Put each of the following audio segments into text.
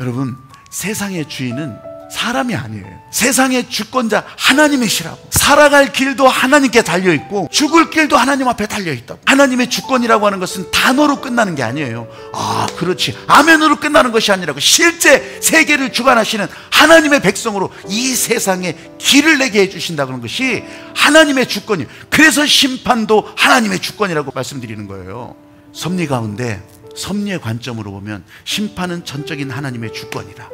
여러분, 세상의 주인은 사람이 아니에요. 세상의 주권자 하나님이시라고. 살아갈 길도 하나님께 달려있고 죽을 길도 하나님 앞에 달려있다고. 하나님의 주권이라고 하는 것은 단어로 끝나는 게 아니에요. 아, 그렇지, 아멘으로 끝나는 것이 아니라고. 실제 세계를 주관하시는 하나님의 백성으로 이 세상에 길을 내게 해주신다는 것이 하나님의 주권이에요. 그래서 심판도 하나님의 주권이라고 말씀드리는 거예요. 섭리 가운데, 섭리의 관점으로 보면 심판은 전적인 하나님의 주권이다.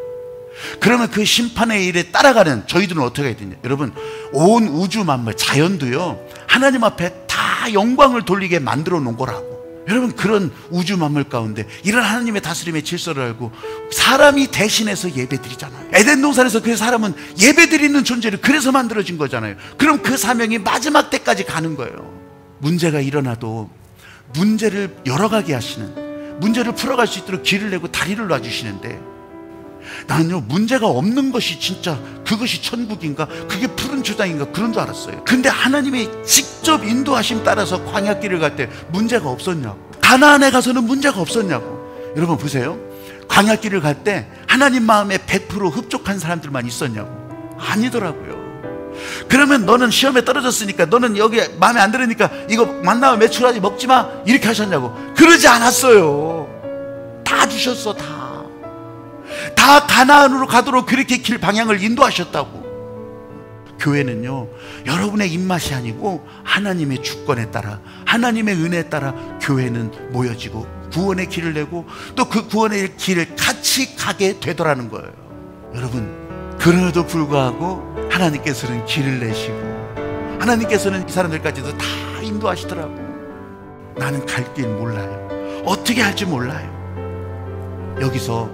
그러면 그 심판의 일에 따라가는 저희들은 어떻게 해야 되냐? 여러분, 온 우주 만물, 자연도요, 하나님 앞에 다 영광을 돌리게 만들어 놓은 거라고. 여러분, 그런 우주 만물 가운데 이런 하나님의 다스림의 질서를 알고 사람이 대신해서 예배드리잖아요. 에덴 동산에서 그 사람은 예배드리는 존재를 그래서 만들어진 거잖아요. 그럼 그 사명이 마지막 때까지 가는 거예요. 문제가 일어나도 문제를 열어가게 하시는, 문제를 풀어갈 수 있도록 길을 내고 다리를 놔주시는데, 나는요, 문제가 없는 것이 진짜 그것이 천국인가, 그게 푸른 초장인가, 그런 줄 알았어요. 근데 하나님의 직접 인도하심 따라서 광야길을 갈 때 문제가 없었냐고. 가나안에 가서는 문제가 없었냐고. 여러분 보세요, 광야길을 갈 때 하나님 마음에 100% 흡족한 사람들만 있었냐고. 아니더라고요. 그러면 너는 시험에 떨어졌으니까, 너는 여기 마음에 안 들으니까 이거 만나면 매출하지, 먹지 마, 이렇게 하셨냐고. 그러지 않았어요. 다 주셨어. 다 가나안으로 가도록 그렇게 길 방향을 인도하셨다고. 교회는요, 여러분의 입맛이 아니고 하나님의 주권에 따라, 하나님의 은혜에 따라 교회는 모여지고 구원의 길을 내고 또 그 구원의 길을 같이 가게 되더라는 거예요. 여러분, 그럼에도 불구하고 하나님께서는 길을 내시고 하나님께서는 이 사람들까지도 다 인도하시더라고. 나는 갈 길 몰라요. 어떻게 할지 몰라요. 여기서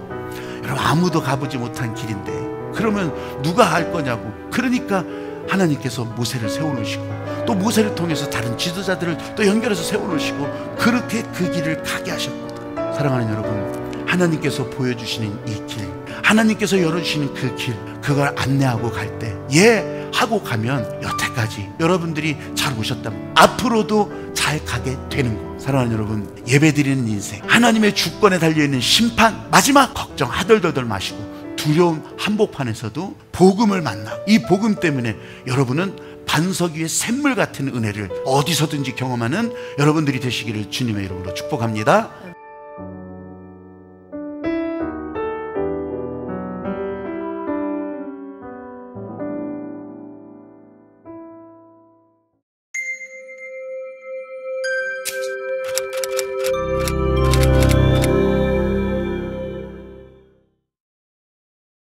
여러분, 아무도 가보지 못한 길인데 그러면 누가 알 거냐고. 그러니까 하나님께서 모세를 세워놓으시고 또 모세를 통해서 다른 지도자들을 또 연결해서 세워놓으시고 그렇게 그 길을 가게 하셨거든요. 사랑하는 여러분, 하나님께서 보여주시는 이 길, 하나님께서 열어주시는 그 길, 그걸 안내하고 갈 때 예 하고 가면 여태까지 여러분들이 잘 오셨다면 앞으로도 잘 가게 되는 거. 사랑하는 여러분, 예배드리는 인생, 하나님의 주권에 달려있는 심판, 마지막 걱정 하덜덜덜 마시고 두려움 한복판에서도 복음을 만나, 이 복음 때문에 여러분은 반석 위의 샘물 같은 은혜를 어디서든지 경험하는 여러분들이 되시기를 주님의 이름으로 축복합니다.